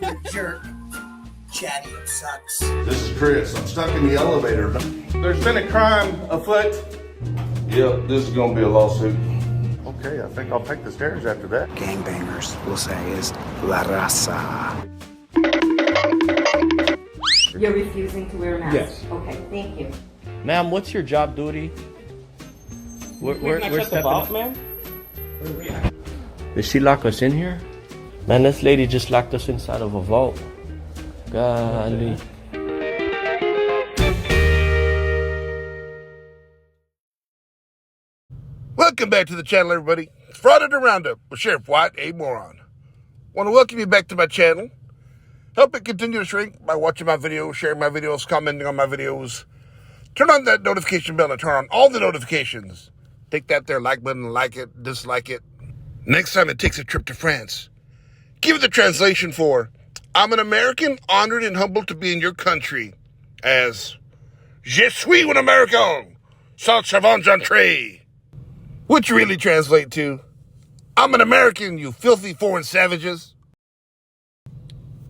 You jerk. Chatty, it sucks. This is Chris. I'm stuck in the elevator. There's been a crime afoot. Yep, this is gonna be a lawsuit. Okay, I think I'll take the stairs after that. Gangbangers, we'll say, is La Raza. You're refusing to wear a mask? Yes. Okay, thank you. Ma'am, what's your job duty? We're stepping up. man? Did she lock us in here? Man, this lady just locked us inside of a vault. Golly. Welcome back to the channel, everybody. It's Frauditor Roundup with Sheriff White, a moron. Want to welcome you back to my channel. Help it continue to shrink by watching my videos, sharing my videos, commenting on my videos. Turn on that notification bell and turn on all the notifications. Take that there like button, like it, dislike it. Next time it takes a trip to France, give it the translation for, I'm an American, honored and humbled to be in your country, as, Je suis un American, sans savant j'entrée. Which really translate to, I'm an American, you filthy foreign savages.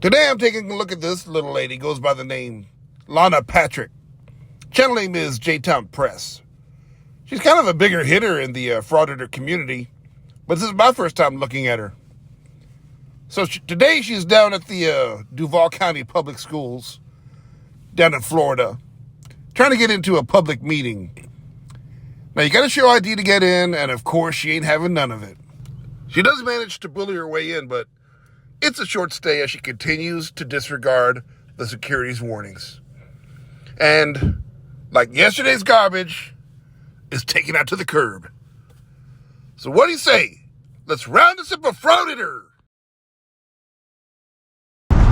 Today I'm taking a look at this little lady, goes by the name Lana Patrick. Channel name is J-Town Press. She's kind of a bigger hitter in the Frauditor community, but this is my first time looking at her. So today she's down at the Duval County Public Schools down in Florida, trying to get into a public meeting. Now, you got to show ID to get in, and of course, she ain't having none of it. She does manage to bully her way in, but it's a short stay as she continues to disregard the security's warnings. And, like yesterday's garbage, is taken out to the curb. So what do you say? Let's round this up a Frauditor.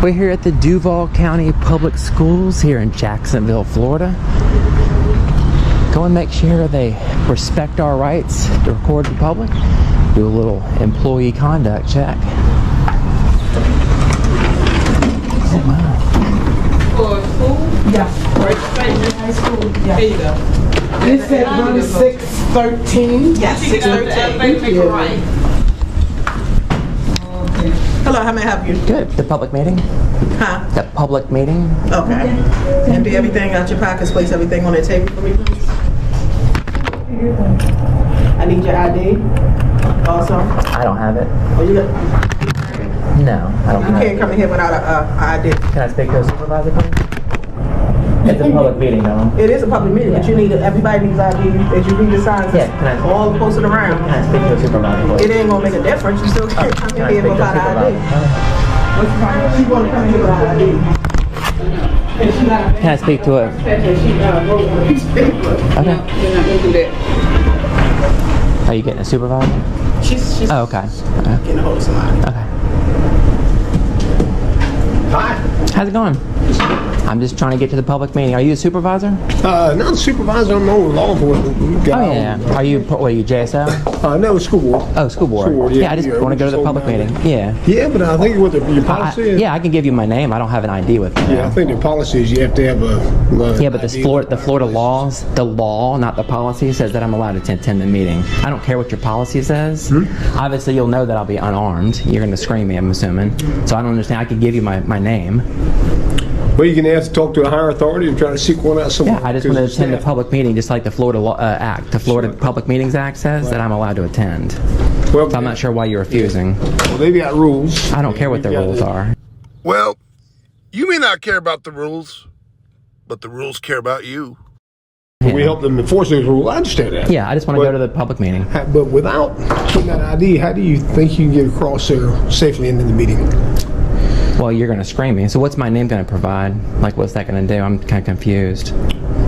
We're here at the Duval County Public Schools here in Jacksonville, Florida. Go and make sure they respect our rights to record in public. Do a little employee conduct check. Oh, wow. For school? Yeah. Right high school? Yeah. Here you go. This said run 613. Yes, 613. Right. Hello, how may I help you? Good. The public meeting? Huh? The public meeting? Okay. Empty everything out your pockets, place everything on the table for me, please. I need your ID. Also. I don't have it. Oh, you got? No, I don't You have can't it. come in here without a ID. Can I speak to a supervisor, please? It's a public meeting, though. It is a public meeting, but you need everybody needs ID. As you read the signs, Yeah, can I- all posted around. Can I speak to a supervisor, please? It ain't gonna make a difference. You still can't come Can in I here speak to a without ID. supervisor? She want to come in here without ID. Can I speak to it? Okay. Are you getting a supervisor? She's Oh, okay. getting a hold of somebody. Okay. Hi. How's it going? I'm just trying to get to the public meeting. Are you a supervisor? Not a supervisor, I'm on law enforcement guy. Oh, yeah. Are you, what are you, JSO? No, school board. Oh, school board. School board, Yeah, I just yeah, want to we go to just the public hold meeting. down Yeah. Yeah, but I think what your policy is. Yeah, I can give you my name. I don't have an ID with me. Yeah, I think the policy is you have to have a. Yeah, but the Florida laws, the law, not the policy, says that I'm allowed to attend the meeting. I don't care what your policy says. Obviously, you'll know that I'll be unarmed. You're going to screen me, I'm assuming. So I don't understand. I could give you my name. Well, you're going to have to talk to a higher authority and try to seek one out somewhere. Yeah, I just want to attend the public meeting, just like the Florida Act. The Florida Public Meetings Act says that I'm allowed to attend. Well, So I'm not sure why you're refusing. Well, they've got rules. I don't care what the rules are. Well, you may not care about the rules, but the rules care about you. We help them enforce those rules. I understand that. Yeah, I just want to go to the public meeting. But without getting that ID, how do you think you can get across there safely into the meeting? Well, you're going to screen me. So what's my name going to provide? Like, what's that going to do? I'm kind of confused.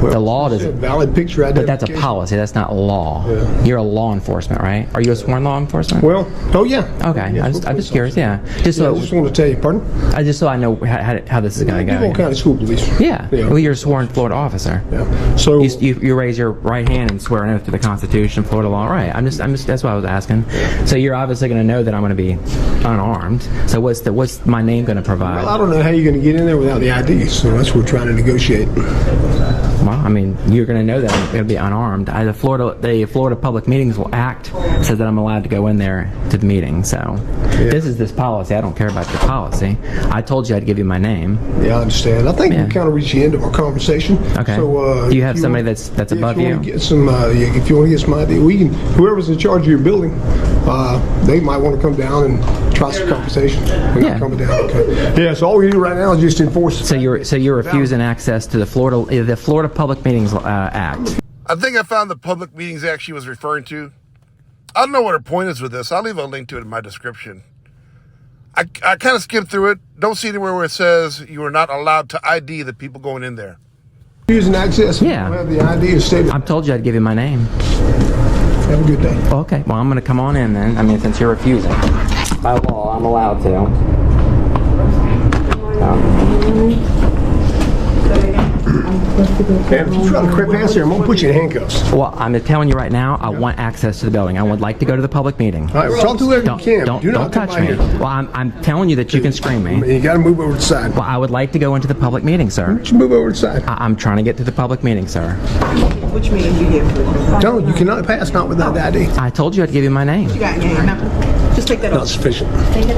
The law doesn't. Valid picture But that's a identification. policy. That's not law. Yeah. You're a law enforcement, right? Are you a sworn law enforcement? Well, oh yeah. Okay. Yeah, I'm just curious. Yeah. Just Yeah, so I just want to tell you, pardon? just so I know how this is going to go. Duval County School Police. Yeah. Yeah. Well, you're a sworn Florida officer. Yeah. So You raise your right hand and swear an oath to the Constitution, Florida law. Right. I'm just. That's what I was asking. So you're obviously going to know that I'm going to be unarmed. So what's my name going to provide? well, I don't know how you're going to get in there without the ID, so that's what we're trying to negotiate. Well, I mean, you're going to know that I'm going to be unarmed. The Florida Public Meetings Act says that I'm allowed to go in there to the meeting. So this policy. I don't care about your policy. I told you I'd give you my name. Yeah, I understand. I think we kind of reached the end of our conversation. Okay. So, do you have somebody that's above you? If you want to get some idea, we can. Whoever's in charge of your building, they might want to come down and try some conversation. We're not coming down. Okay. Yeah. So all we do right now is just enforce. So you're refusing access to the Florida Public Meetings Act. I think I found the Public Meetings Act she was referring to. I don't know what her point is with this. I'll leave a link to it in my description. I kind of skimmed through it. Don't see anywhere where it says you are not allowed to ID the people going in there. Using access. Yeah. You have the ID and state. I told you I'd give you my name. Have a good day. Okay. Well, I'm going to come on in then. I mean, since you're refusing. By law, I'm allowed to. If you try to creep past here, I'm going to put you in handcuffs. Well, I'm telling you right now, I want access to the building. I would like to go to the public meeting. All right, well, talk to whoever you can. Don't touch me. Well, I'm telling you that you can scream me. You got to move over to the side. Well, I would like to go into the public meeting, sir. You move over to the side. I'm trying to get to the public meeting, sir. Which meeting you here for? No, you cannot pass not without the ID. I told you I'd give you my name. You got your name. Just take that Not off. sufficient.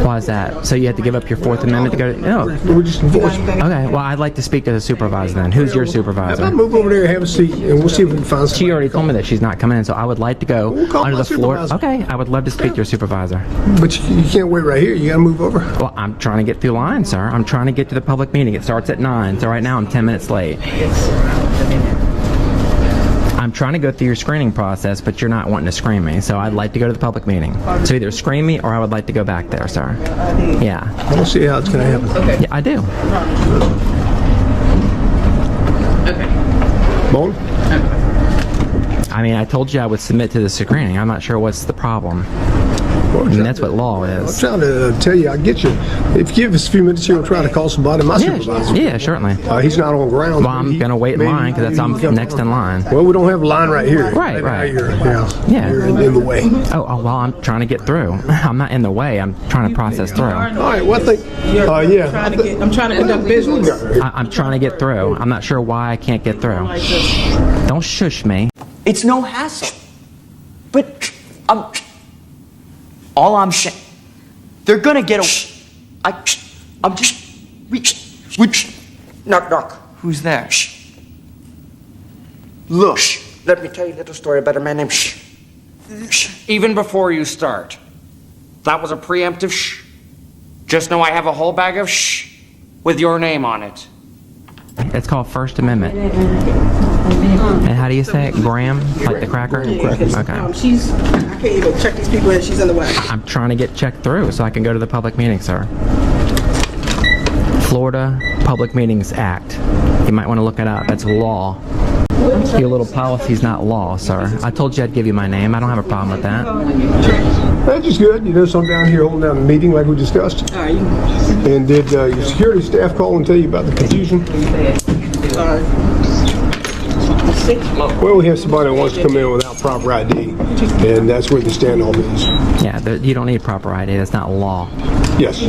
Why is that? So you have to give up your Fourth Amendment to go to... No. We're just enforcing. Okay, well, I'd like to speak to the supervisor then. Who's your supervisor? If I move over there and have a seat, and we'll see if we can find somebody. She already told me that she's not coming in, so I would like to go We'll call under my the floor. supervisor. Okay, I would love to speak to your supervisor. But you can't wait right here. You got to move over. Well, I'm trying to get through line, sir. I'm trying to get to the public meeting. It starts at 9, so right now I'm 10 minutes late. I'm trying to go through your screening process, but you're not wanting to screen me, so I'd like to go to the public meeting. So either screen me or I would like to go back there, sir. Yeah. I don't see how it's going to happen. Okay. Yeah, I do. Okay. Bone? I mean, I told you I would submit to the screening. I'm not sure what's the problem. I mean, that's what law I'm is. trying to tell you, I'll get you. If you give us a few minutes here, we'll try to call somebody. My supervisor. Yeah, certainly. He's not on ground. Well, I'm going to wait in line because I'm next in line. Well, we don't have a line right here. Right. Yeah. You're in the way. Oh, well, I'm trying to get through. I'm not in the way. I'm trying to process through. All right, well, I think, yeah. I'm trying to conduct business. I'm trying to get through. I'm not sure why I can't get through. Don't shush me. It's no hassle. But all I'm saying, they're gonna get I'm just, knock. Who's there? Look, let me tell you a little story about a man named Even before you start, that was a preemptive Just know I have a whole bag of with your name on it. It's called First Amendment. And how do you say it? Graham? Like the cracker? Okay. I can't even check these people in. She's in the way. I'm trying to get checked through so I can go to the public meeting, sir. Florida Public Meetings Act. You might want to look it up. That's law. Your little policy's not law, sir. I told you I'd give you my name. I don't have a problem with that. That's just good. You know, so I'm down here holding down the meeting like we discussed. And did your security staff call and tell you about the confusion? Well, we have somebody that wants to come in without proper ID, and that's where the standoff is. Yeah, you don't need proper ID. That's not law. Yes.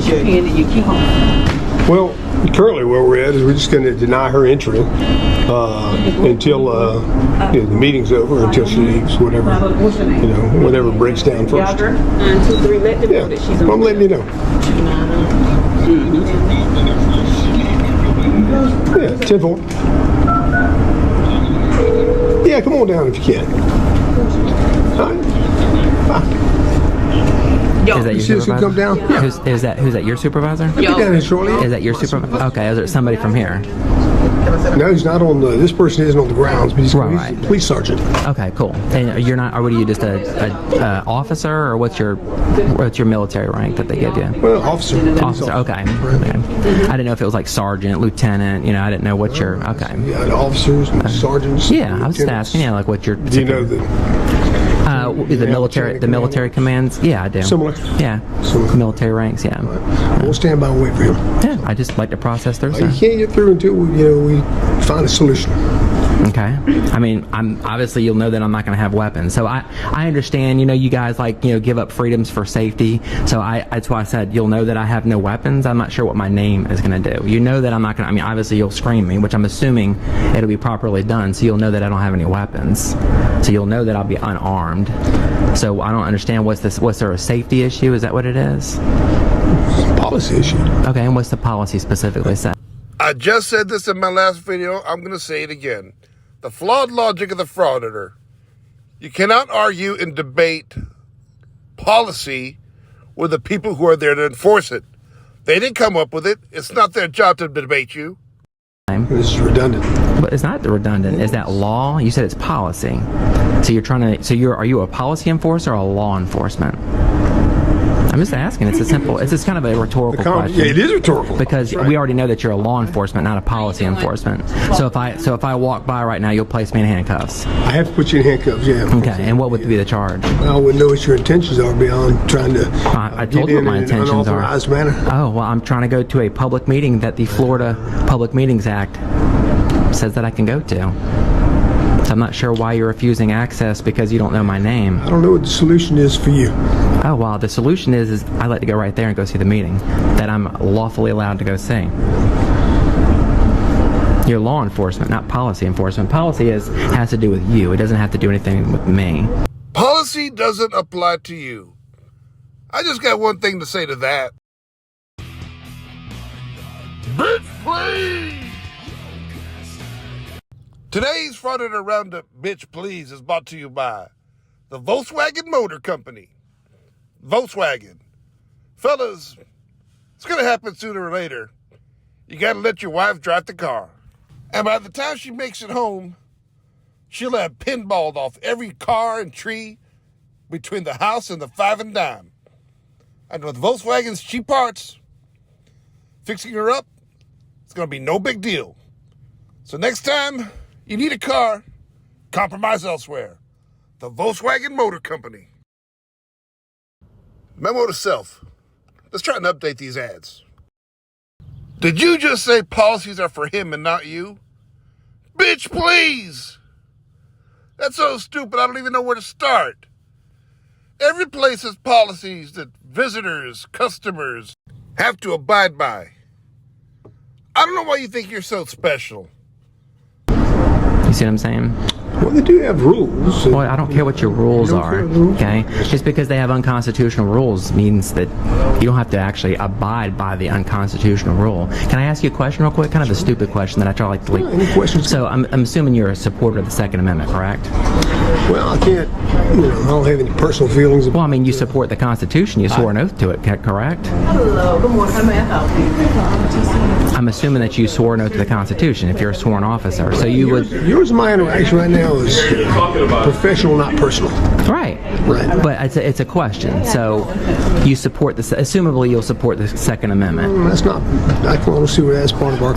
Well, currently where we're at is we're just going to deny her entry until the meeting's over, until she leaves, whatever, whatever breaks down first. 9, 2, 3. Let them know that she's on. I'm letting you know. Yeah, 10-4. Yeah, come on down if you can. All right. Bye. Is that your supervisor? Come down? Yeah. Who's that your supervisor? I'll be down here shortly. Is that your supervisor? Okay, is there somebody from here? No, he's not on this person isn't on the grounds, but he's a police sergeant. Okay, cool. And you're not, or what are you, just a officer, or what's your military rank that they give you? Well, officer. Officer, okay. I didn't know if it was like sergeant, lieutenant, I didn't know what your, okay. Yeah, the officers and sergeants. Yeah, I was just asking, like what your... Do you know the military commands? Yeah, I do. Similar? Yeah. Similar. Military ranks, yeah. We'll stand by and wait for him. Yeah, I just like to process through, You can't get through until we find a solution. Okay. I mean, obviously you'll know that I'm not going to have weapons. So I understand, you guys give up freedoms for safety. So that's why I said you'll know that I have no weapons. I'm not sure what my name is going to do. You know that I'm not going to, obviously you'll screen me, which I'm assuming it'll be properly done. So you'll know that I don't have any weapons. So you'll know that I'll be unarmed. So I don't understand was there a safety issue? Is that what it is? Policy issue. Okay, and what's the policy specifically say? I just said this in my last video. I'm going to say it again. The flawed logic of the Frauditor. You cannot argue and debate policy with the people who are there to enforce it. They didn't come up with it. It's not their job to debate you. This is redundant. But it's not redundant. Is that law? You said it's policy. So are you a policy enforcer or a law enforcement? I'm just asking. It's just kind of a rhetorical question. Yeah, it is rhetorical. Because we already know that you're a law enforcement, not a policy enforcement. So if I walk by right now, you'll place me in handcuffs. I have to put you in handcuffs, yeah. Okay, and what would be the charge? I wouldn't know what your intentions are beyond trying to I told you what my intentions are. unauthorized manner. Oh, well, I'm trying to go to a public meeting that the Florida Public Meetings Act says that I can go to. So I'm not sure why you're refusing access because you don't know my name. I don't know what the solution is for you. Oh, well, the solution is I like to go right there and go see the meeting that I'm lawfully allowed to go see. You're law enforcement, not policy enforcement. Policy has to do with you. It doesn't have to do anything with me. Policy doesn't apply to you. I just got one thing to say to that. Bitch, please! Today's Frauditor Roundup, Bitch Please, is brought to you by the Volkswagen Motor Company. Volkswagen. Fellas, it's going to happen sooner or later. You got to let your wife drive the car. And by the time she makes it home, she'll have pinballed off every car and tree between the house and the 5 and dime. And with Volkswagen's cheap parts, fixing her up, it's going to be no big deal. So next time you need a car, compromise elsewhere. The Volkswagen Motor Company. Memo to self. Let's try and update these ads. Did you just say policies are for him and not you? Bitch, please! That's so stupid, I don't even know where to start. Every place has policies that visitors, customers have to abide by. I don't know why you think you're so special. You see what I'm saying? Well, they do have rules. Well, I don't care what your rules are, okay? Just because they have unconstitutional rules means that you don't have to actually abide by the unconstitutional rule. Can I ask you a question real quick? Kind of a stupid question that I try to any questions? So I'm assuming you're a supporter of the Second Amendment, correct? Well, I can't, I don't have any personal feelings about Well, I mean, you support the Constitution. You swore an oth to it, correct? Hello, good morning. How may I help you? I'm assuming that you swore an oath to the Constitution if you're a sworn officer. So you would... Yours and my interaction right now is professional, not personal. Right. Right. But it's a question. So you support assumably you'll support the Second Amendment. That's not, I don't see where that's part of our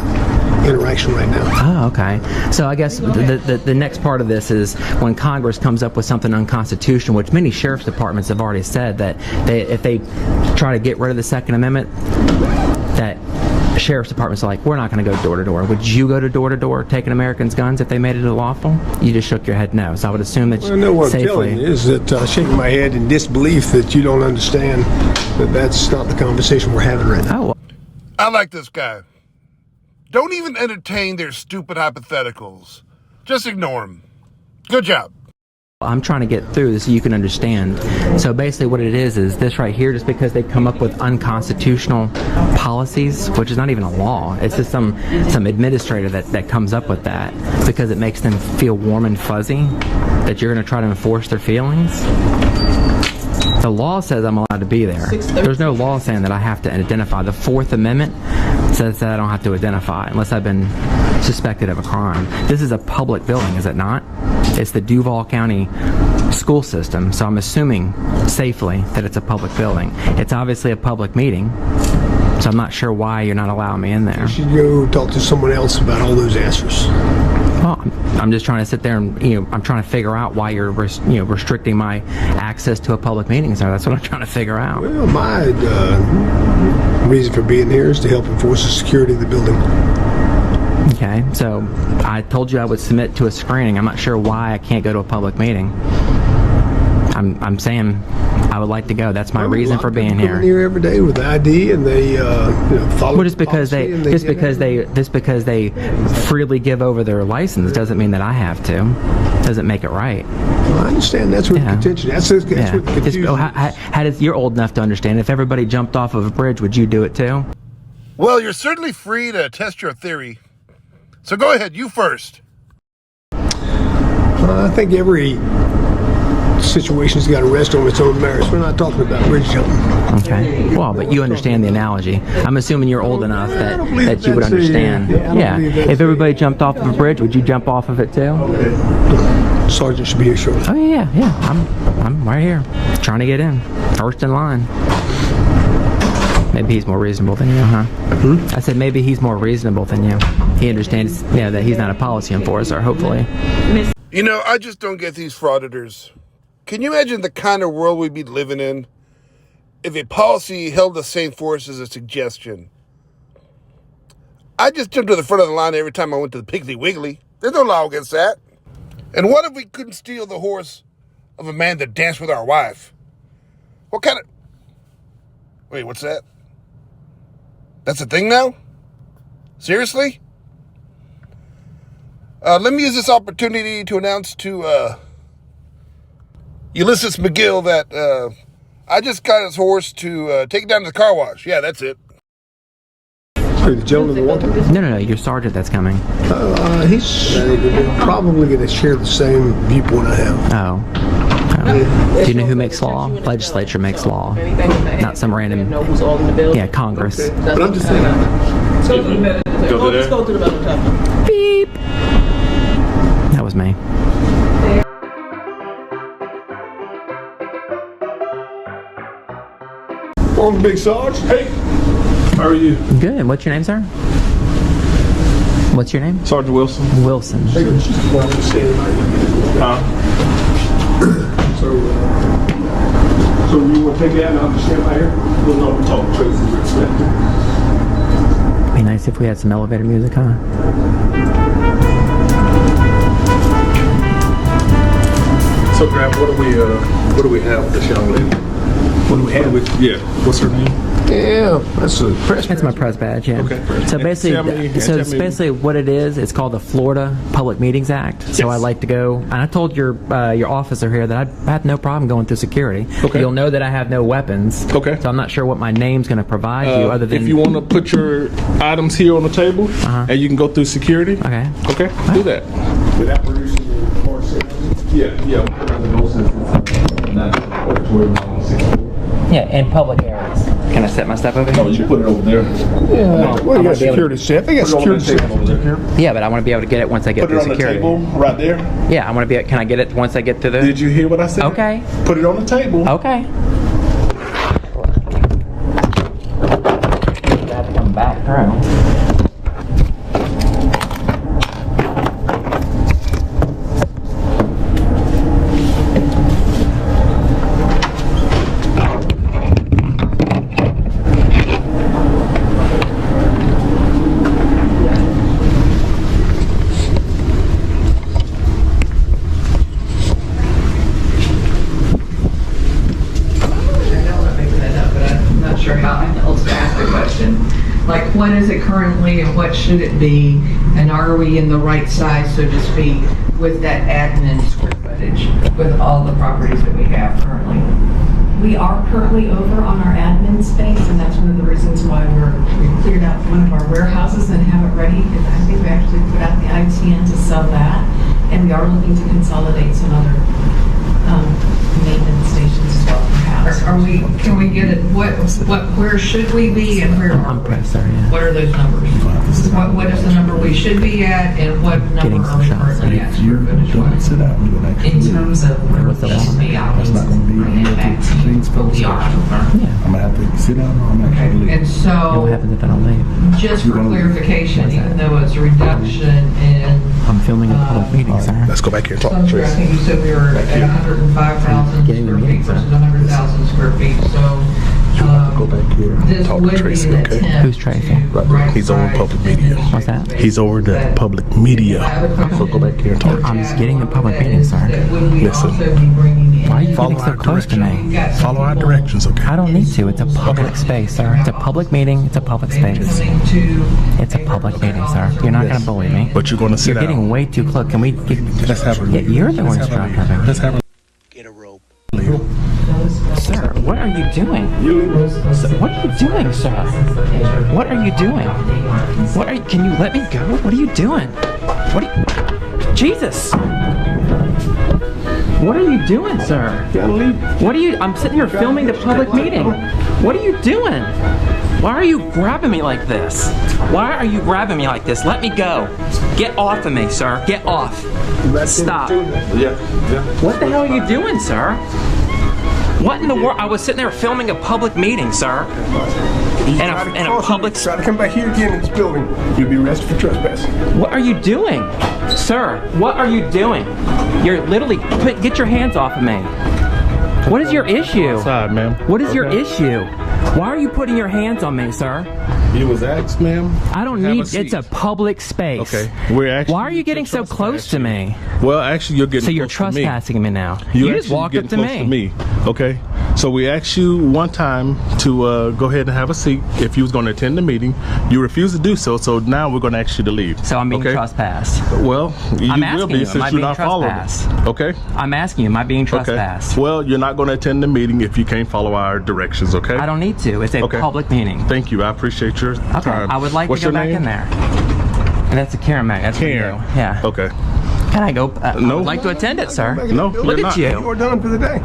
interaction right now. Oh, okay. So I guess the next part of this is when Congress comes up with something unconstitutional, which many sheriff's departments have already said that if they try to get rid of the Second Amendment, that sheriff's departments are like, we're not going to go door to door. Would you go to door taking Americans' guns if they made it illegal? You just shook your head no. So I would assume that no, what I'm telling you is that shaking my head in disbelief that you don't understand that that's not the conversation we're having right now. Oh. I like this guy. Don't even entertain their stupid hypotheticals. Just ignore them. Good job. I'm trying to get through this so you can understand. So basically what it is this right here, just because they come up with unconstitutional policies, which is not even a law, it's just some administrator that comes up with that because it makes them feel warm and fuzzy, that you're going to try to enforce their feelings. The law says I'm allowed to be there. There's no law saying that I have to identify. The Fourth Amendment says that I don't have to identify unless I've been suspected of a crime. This is a public building, is it not? It's the Duval County school system, so I'm assuming safely that it's a public building. It's obviously a public meeting, so I'm not sure why you're not allowing me in there. You should go talk to someone else about all those answers. Well, I'm just trying to sit there and, I'm trying to figure out why you're, restricting my access to a public meeting. So that's what I'm trying to figure out. Well, my reason for being here is to help enforce the security of the building. Okay, so I told you I would submit to a screening. I'm not sure why I can't go to a public meeting. I'm saying I would like to go. That's my reason for being here. Come in here every day with the ID, and they follow. Well, just because they freely give over their license doesn't mean that I have to. Doesn't make it right. Well, I understand that's what the contention. That's what the confusion is. You're old enough to understand. If everybody jumped off of a bridge, would you do it too? Well, you're certainly free to test your theory. So go ahead, you first. I think every situation's got to rest on its own merits. We're not talking about bridge jumping. Okay. Well, but you understand the analogy. I'm assuming you're old enough that you would understand. Yeah. If everybody jumped off of a bridge, would you jump off of it too? Sergeant should be here shortly. Oh yeah. I'm right here, trying to get in, first in line. Maybe he's more reasonable than you, huh? I said maybe he's more reasonable than you. He understands, that he's not a policy enforcer, hopefully. You know, I just don't get these frauditors. Can you imagine the kind of world we'd be living in if a policy held the same force as a suggestion? I just jumped to the front of the line every time I went to the Piggly Wiggly. There's no law against that. And what if we couldn't steal the horse of a man that danced with our wife? What kind of... Wait, what's that? That's a thing now? Seriously? Let me use this opportunity to announce to Ulysses McGill that I just got his horse to take it down to the car wash. Yeah, that's it. The gentleman that walked in? No, your sergeant that's coming. He's probably going to share the same viewpoint I have. Oh. Do you know who makes law? Legislature makes law, not some random. Yeah, Congress. But I'm just saying. Let's go to the middle top. Beep. That was me. Morning, Big Sarge. Hey. How are you? Good. What's your name, sir? What's your name? Sergeant Wilson. Wilson. Huh? So you want to take that and I'll just stand by here? We'll know we're talking Tracy. Be nice if we had some elevator music, huh? So, Graham, what do we have with this young lady? What do we have? What's her name? Yeah, that's a press. That's my press badge. Yeah. Okay. So basically, what it is, it's called the Florida Public Meetings Act. So I like to go, and I told your officer here that I have no problem going through security. Okay. You'll know that I have no weapons. Okay. So I'm not sure what my name's going to provide you, other than if you want to put your items here on the table, and you can go through security. Okay. Okay. Do that. Without producing your car sales? Yeah. Yeah, in public areas. Can I set my stuff over here? No, you put it over there. Yeah. Well, you got security set. They got security set over there. Yeah, but I want to be able to get it once I get through security. Put it on the table right there. Yeah, I want to be. Can I get it once I get to the? Did you hear what I said? Okay. Put it on the table. Okay. I have to come back through. What is it currently and what should it be? And are we in the right size, so to speak, with that admin square footage with all the properties that we have currently? We are currently over on our admin space, and that's one of the reasons why we cleared out one of our warehouses and have it ready. I think we actually put out the ITN to sell that, and we are looking to consolidate some other maintenance stations as well, perhaps. Can we get it? Where should we be and where are we? What are those numbers? What is the number we should be at, and what number are we currently at? In terms of where we should be, I will bring it back to you. But we are. I'm gonna have to sit down or I'm actually leaving. And so, What happens if I don't leave? just for clarification, even though it's a reduction in I'm filming a public meeting, sir. Let's go back here and talk. I think you said we were at 105,000 square feet versus 100,000 square feet. So Go back here. This Talk would to be Tracy, an okay? attempt Who's Tracy? to Right there. He's over public media. What's that? He's over the public media. So go back here and talk. I'm just getting the public meeting, sir. Listen. Why are you getting so close to me? Follow our directions, okay? I don't need to. It's a public space, sir. It's a public meeting. It's a public space. It's a public meeting, sir. You're not going to bully me. But you're going to sit You're down. getting way too close. Can we get... Let's have her Yeah, leave. you're the one Let's who's have her trying leave. Let's have her Get a rope. leave. Sir, what are you doing? Sir, what are you doing, sir? What are you doing? What are you... Can you let me go? What are you doing? What are you... Jesus! What are you doing, sir? What are you... I'm sitting here filming the public meeting. What are you doing? Why are you grabbing me like this? Why are you grabbing me like this? Let me go. Get off of me, sir. Get off. Stop. Yeah. What the hell are you doing, sir? What in the world? I was sitting there filming a public meeting, sir. In a public... Try to come back here again in this building, you'll be arrested for trespassing. What are you doing? Sir, what are you doing? You're literally... Get your hands off of me. What is your issue? Outside, ma'am. What is your issue? Why are you putting your hands on me, sir? You was asked, ma'am. I don't Have a need... seat. It's a public space. Okay. We're actually... Why are you getting so close to me? Well, actually, you're getting So you're close to me. trespassing me now. You just actually walked up getting to close me. Okay. So we asked you one time to go ahead and have a seat if you was going to attend the meeting. You refused to do so. So now we're going to ask you to leave. So I'm being okay? trespassed. Well, you I'm will asking be you, am I since you're being not following. trespassed? Okay. I'm asking you, am I being Okay. trespassed? Well, you're not going to attend the meeting if you can't follow our directions. Okay. I don't need to. It's a Okay. public meeting. Thank you. I appreciate your Okay. time. I would like What's to go your back name? in there. And that's a Karen Mac. That's Karen. what you do. Yeah. Okay. Can I go? I No. would like to attend it, sir. No, Look you're at not. you. You are done for the day.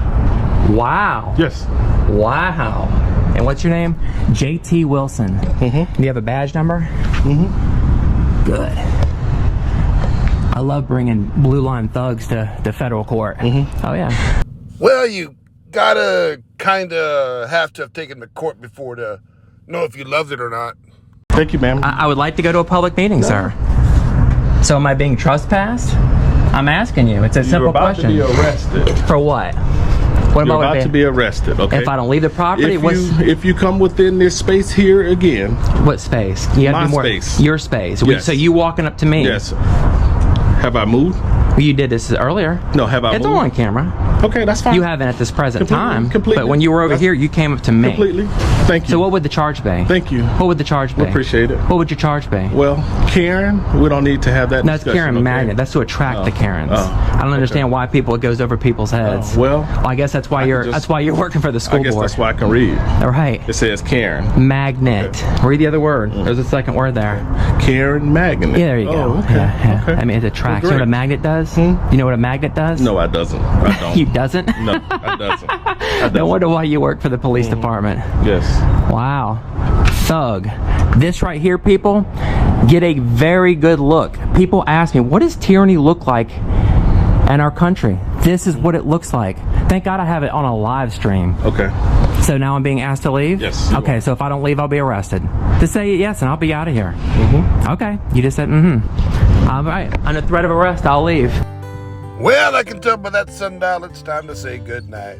Wow. Yes. Wow. And what's your name? JT Wilson. Mm-hmm. Do you have a badge number? Mm-hmm. Good. I love bringing blue line thugs to federal court. Mm-hmm. Oh yeah. Well, you gotta kinda have to have taken the court before to know if you loved it or not. Thank you, ma'am. I would like to go to a public meeting, sir. So am I being trespassed? I'm asking you. It's a simple You're about question. to be arrested. For what? What You're about about to be arrested. Okay. if I don't leave the property? If you come within this space here again. What space? You gotta My be more, space. Your space. Yes. So you walking up to me? Yes. Have I moved? You did this earlier. No. Have I It's moved? all on camera. Okay, that's fine. You haven't at this present time. Completely. But when you were over here, you came up to me. Completely. Thank you. So what would the charge be? Thank you. What would the charge be? We appreciate it. What would your charge be? Well, Karen, we don't need to have that No, it's discussion, Karen okay? Magnet. That's to attract the Karens. I don't understand why it goes over people's heads. Well, I guess that's why you're working for the school I guess board. that's why I can read. All right. It says Karen. Magnet. Read the other word. There's a second word there. Karen Magnet. Yeah, there you go. Oh, okay. Yeah. Okay. I mean, it attracts. Well, You know what a great. magnet does? You know what a magnet does? No, I doesn't. I don't. You doesn't? No, I doesn't. No wonder why you work for the police department. Yes. Wow. Thug. This right here, people, get a very good look. People ask me, what does tyranny look like in our country? This is what it looks like. Thank God I have it on a live stream. Okay. So now I'm being asked to leave? Yes. you Okay, are. so if I don't leave, I'll be arrested. Just say yes and I'll be out of here. Okay. You just said all right. Under threat of arrest, I'll leave. Well, I can tell by that sundial it's time to say goodnight.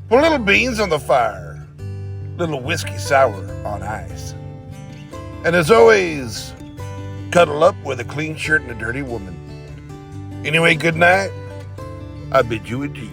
Put little beans on the fire, little whiskey sour on ice. And as always, cuddle up with a clean shirt and a dirty woman. Anyway, good night. I bid you adieu.